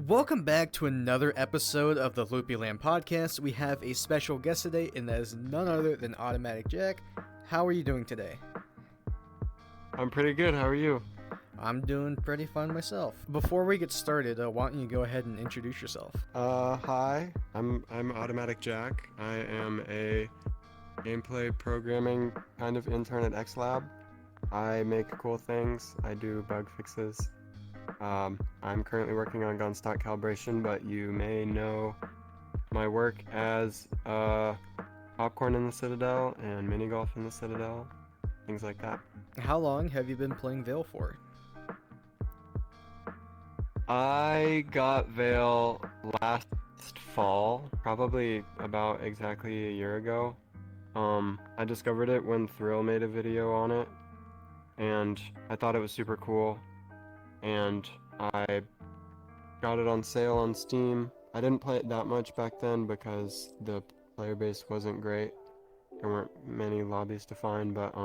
Welcome back to another episode of the Loopy podcast. We have a special guest today, and that is none other than Automatic Jack. How are you doing today? I'm pretty good. How are you? I'm doing pretty fine myself. Before we get started, why don't you go ahead and introduce yourself? Hi. I'm Automatic Jack. I am a gameplay programming kind of intern at AEXLAB. I make cool things. I do bug fixes. I'm currently working on gun stock calibration, but you may know my work as popcorn in the Citadel and mini golf in the Citadel, things like that. How long have you been playing VAIL for? I got VAIL last fall, probably about exactly a year ago. I discovered it when Thrill made a video on it, and I thought it was super cool, and I got it on sale on Steam. I didn't play it that much back then because the player base wasn't great. There weren't many lobbies to find, but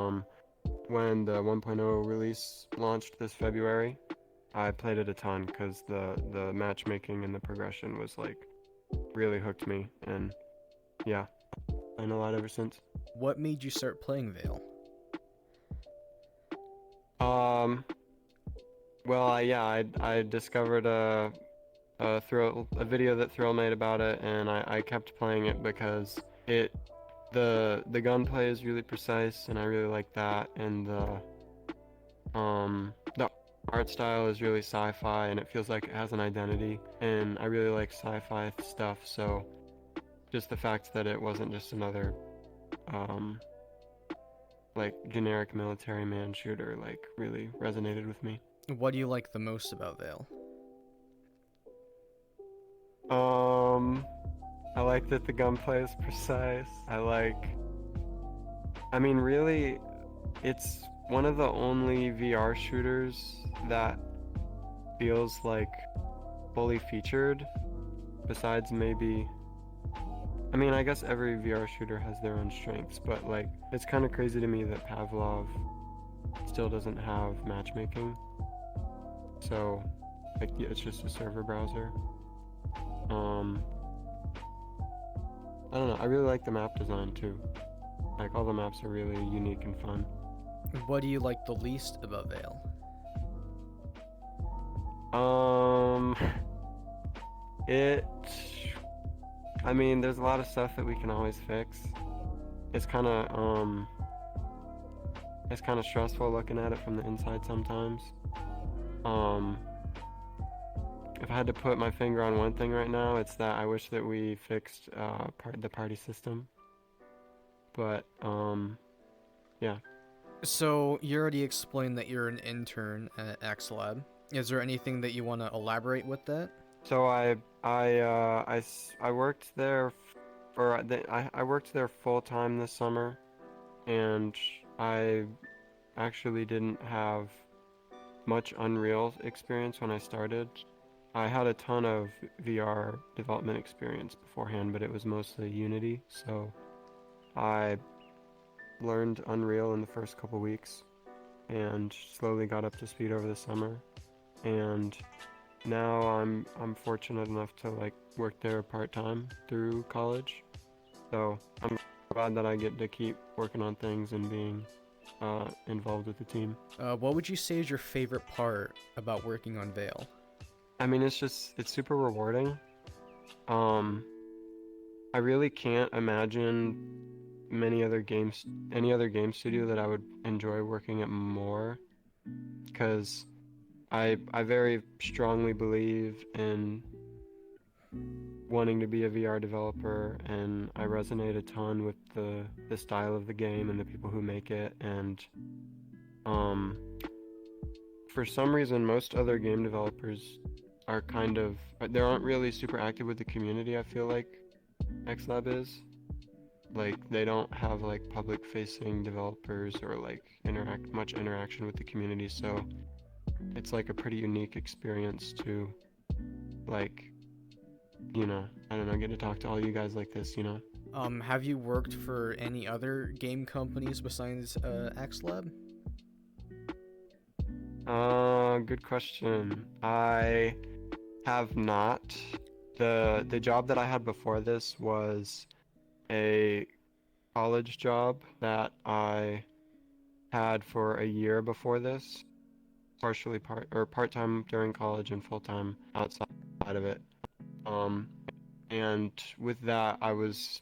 when the 1.0 release launched this February, I played it a ton because the matchmaking and the progression was like really hooked me, and yeah, playing a lot ever since. What made you start playing VAIL? Well, I discovered a video that Thrill made about it, and I kept playing it because the gunplay is really precise, and I really like that, and the art style is really sci-fi, and it feels like it has an identity, and I really like sci-fi stuff, so just the fact that it wasn't just another like generic military man shooter like really resonated with me. What do you like the most about VAIL? I like that the gunplay is precise. Really, it's one of the only VR shooters that feels like fully featured, besides maybe, I guess every VR shooter has their own strengths, but like, it's kind of crazy to me that Pavlov still doesn't have matchmaking. So, like, yeah, it's just a server browser. I don't know, I really like the map design too. Like, all the maps are really unique and fun. What do you like the least about VAIL? There's a lot of stuff that we can always fix. It's kind of stressful looking at it from the inside sometimes. If I had to put my finger on one thing right now, it's that I wish that we fixed the party system. But yeah. So, you already explained that you're an intern at AEXLAB. Is there anything that you want to elaborate with that? So I worked there I worked there full time this summer, and I actually didn't have much Unreal experience when I started. I had a ton of VR development experience beforehand, but it was mostly Unity, so I learned Unreal in the first couple weeks and slowly got up to speed over the summer, and now I'm fortunate enough to like work there part-time through college, so I'm glad that I get to keep working on things and being involved with the team. What would you say is your favorite part about working on VAIL? It's super rewarding. I really can't imagine any other game studio that I would enjoy working at more, because I very strongly believe in wanting to be a VR developer, and I resonate a ton with the style of the game and the people who make it, and for some reason most other game developers they aren't really super active with the community. I feel like AEXLAB is. Like, they don't have like public facing developers or like much interaction with the community, so it's like a pretty unique experience to, like, I don't know, get to talk to all you guys like this, Have you worked for any other game companies besides AEXLAB? Good question. I have not. The job that I had before this was a college job that I had for a year before this, partially part-time during college and full-time outside of it. Um, and with that, I was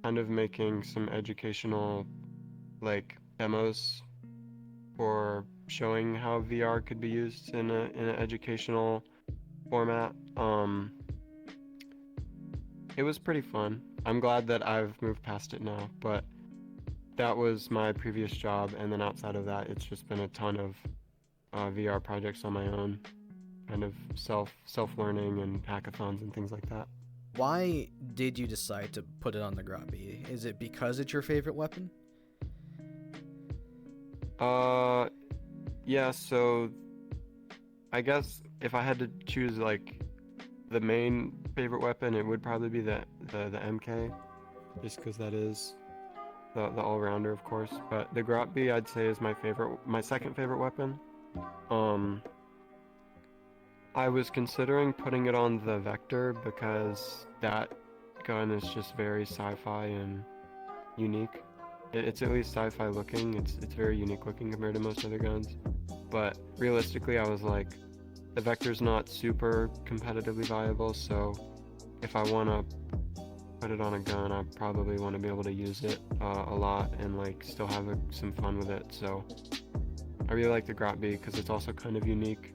kind of making some educational like demos for showing how VR could be used in an educational format. It was pretty fun. I'm glad that I've moved past it now, but that was my previous job, and then outside of that, it's just been a ton of VR projects on my own, kind of self-learning and hackathons and things like that. Why did you decide to put it on the Grobby? Is it because it's your favorite weapon? Yeah, so I guess if I had to choose like the main favorite weapon, it would probably be the MK, just because that is the all-rounder, of course. But the Grotby, I'd say, is my second favorite weapon. I was considering putting it on the Vector because that gun is just very sci-fi and unique. It's at least sci-fi looking. It's very unique looking compared to most other guns. But realistically, I was like, the Vector's not super competitively viable, so if I want to put it on a gun, I probably want to be able to use it a lot and like still have some fun with it. So I really like the Grotby because it's also kind of unique.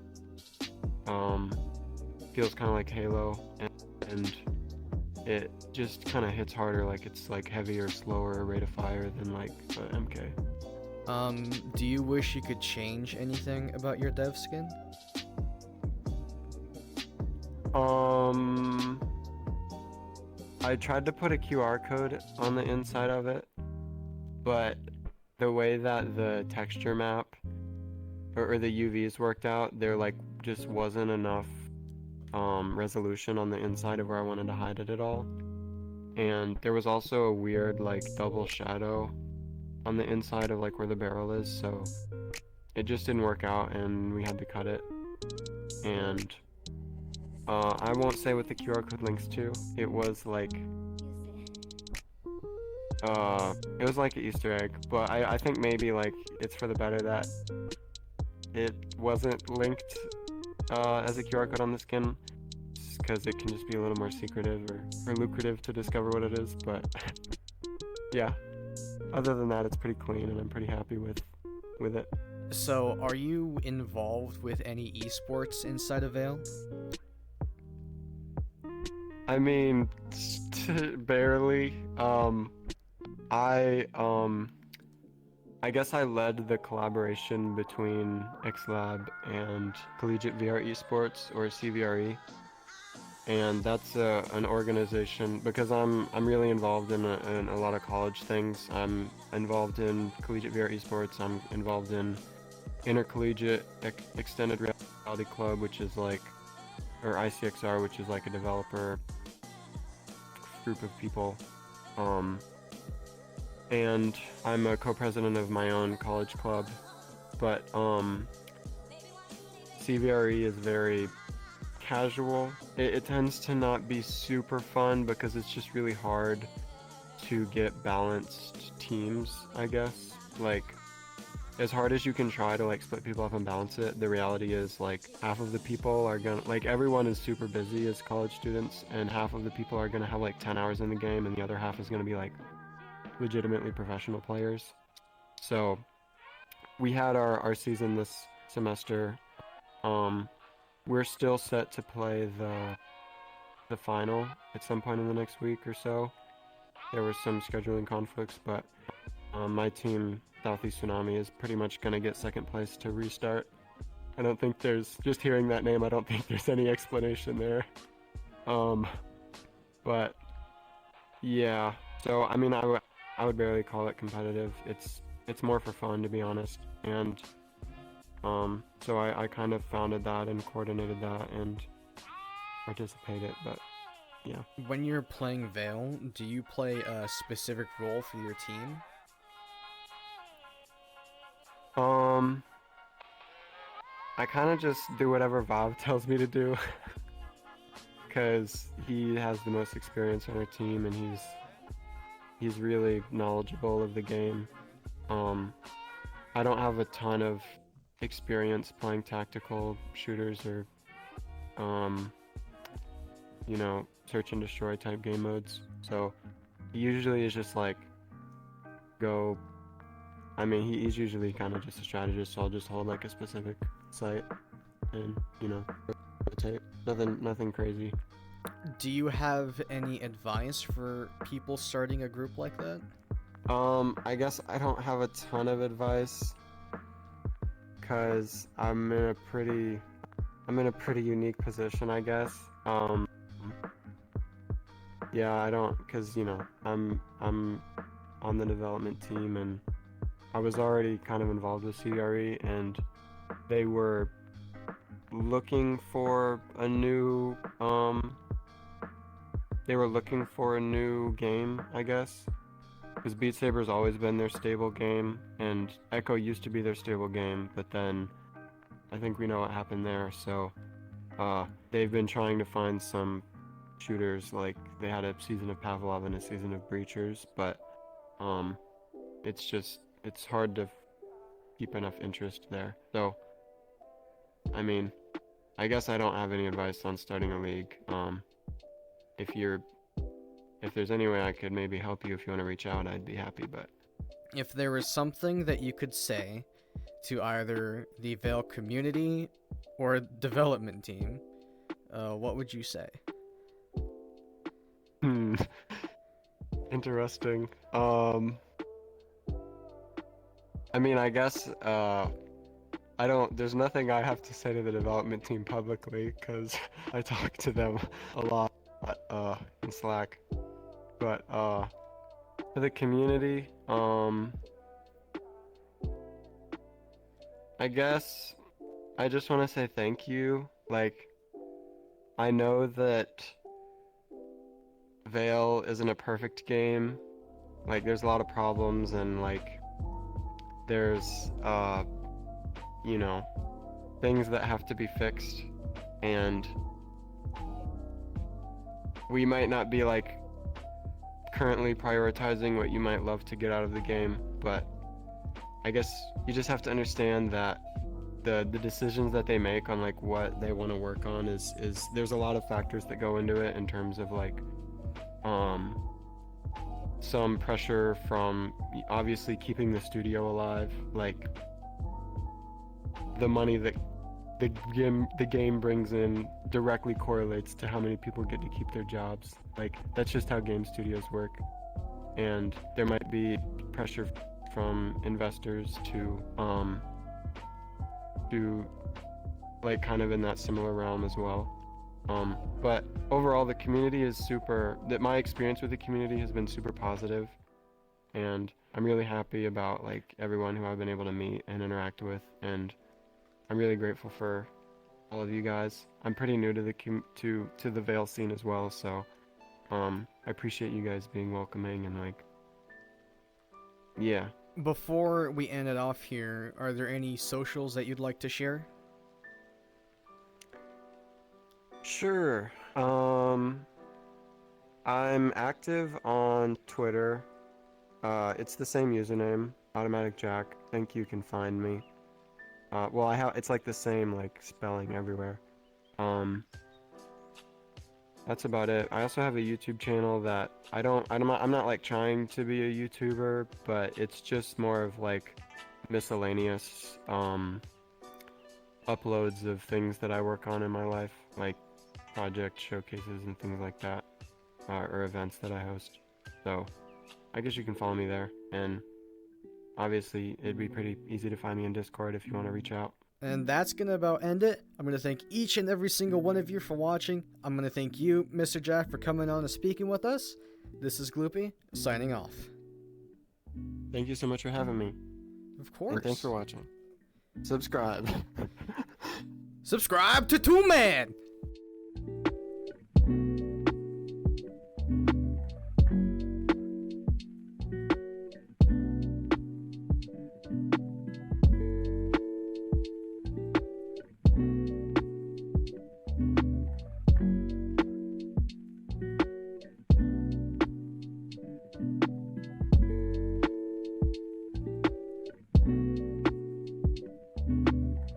Feels kind of like Halo, and it just kind of hits harder, like it's like heavier, slower rate of fire than like the MK. Do you wish you could change anything about your dev skin? I tried to put a QR code on the inside of it, but the way that the texture map or the UVs worked out, there like just wasn't enough resolution on the inside of where I wanted to hide it at all. And there was also a weird like double shadow on the inside of like where the barrel is, so it just didn't work out and we had to cut it. And I won't say what the QR code links to. It was like an Easter egg, but I think maybe like it's for the better that it wasn't linked as a QR code on the skin, because it can just be a little more secretive or lucrative to discover what it is. But yeah, other than that, it's pretty clean and I'm pretty happy with it. So, are you involved with any esports inside of VAIL? I mean, barely. I guess I led the collaboration between AEXLAB and Collegiate VR Esports, or CVRE, and that's an organization because I'm really involved in a lot of college things. I'm involved in Collegiate VR Esports. I'm involved in Intercollegiate Extended Reality Club, which is like, or ICXR, which is like a developer group of people. And I'm a co-president of my own college club, but CVRE is very casual. It tends to not be super fun because it's just really hard to get balanced teams, I guess. Like, as hard as you can try to like split people up and balance it, the reality is like half of the people are gonna, like, everyone is super busy as college students, and half of the people are gonna have like 10 hours in the game and the other half is gonna be like legitimately professional players. So we had our season this semester. We're still set to play the final at some point in the next week or so. There were some scheduling conflicts, but my team, Southeast Tsunami, is pretty much gonna get second place to restart. I don't think there's, just hearing that name, I don't think there's any explanation there. But yeah, so I mean, I would barely call it competitive. It's more for fun, to be honest. And so I kind of founded that and coordinated that and participated, but yeah. When you're playing VAIL, do you play a specific role for your team? I kind of just do whatever Valve tells me to do. because he has the most experience on our team, and he's really knowledgeable of the game. I don't have a ton of experience playing tactical shooters or, search and destroy type game modes. So he usually is just like, he's usually kind of just a strategist, so I'll just hold like a specific site and, rotate. Nothing crazy. Do you have any advice for people starting a group like that? I guess I don't have a ton of advice, cause I'm in a pretty unique position, I guess. Yeah, I don't, cause I'm on the development team, and I was already kind of involved with CRE, and they were looking for a new game, I guess. Because Beat Saber's always been their stable game, and Echo used to be their stable game, but then I think we know what happened there, so they've been trying to find some shooters, like they had a season of Pavlov and a season of Breachers, but it's hard to keep enough interest there. So, I guess I don't have any advice on starting a league. If there's any way I could maybe help you, if you want to reach out, I'd be happy, but... If there was something that you could say to either the VAIL community or development team, what would you say? Interesting. I guess, there's nothing I have to say to the development team publicly, because I talk to them a lot, in Slack. But, for the community, I guess I just want to say thank you. Like, I know that VAIL isn't a perfect game. Like, there's a lot of problems, and like, there's, things that have to be fixed, and we might not be like currently prioritizing what you might love to get out of the game, but I guess you just have to understand that the decisions that they make on like what they want to work on is there's a lot of factors that go into it, in terms of like some pressure from obviously keeping the studio alive, like the money that the game brings in directly correlates to how many people get to keep their jobs. Like, that's just how game studios work. And there might be pressure from investors to like kind of in that similar realm as well. But overall, the community is my experience with the community has been super positive, and I'm really happy about like everyone who I've been able to meet and interact with, and I'm really grateful for all of you guys. I'm pretty new to the VAIL scene as well, so I appreciate you guys being welcoming, and like, yeah. Before we end it off here, are there any socials that you'd like to share? Sure. I'm active on Twitter. It's the same username, Automatic Jack. I think you can find me. It's like the same like spelling everywhere. That's about it. I also have a YouTube channel that I'm not like trying to be a YouTuber, but it's just more of like miscellaneous uploads of things that I work on in my life, like project showcases and things like that, or events that I host. So I guess you can follow me there, and obviously it'd be pretty easy to find me in Discord if you want to reach out. And that's gonna about end it. I'm gonna thank each and every single one of you for watching. I'm gonna thank you, Mr. Jack, for coming on and speaking with us. This is Loopy, signing off. Thank you so much for having me. Of course. And thanks for watching. Subscribe. Subscribe to Two Man!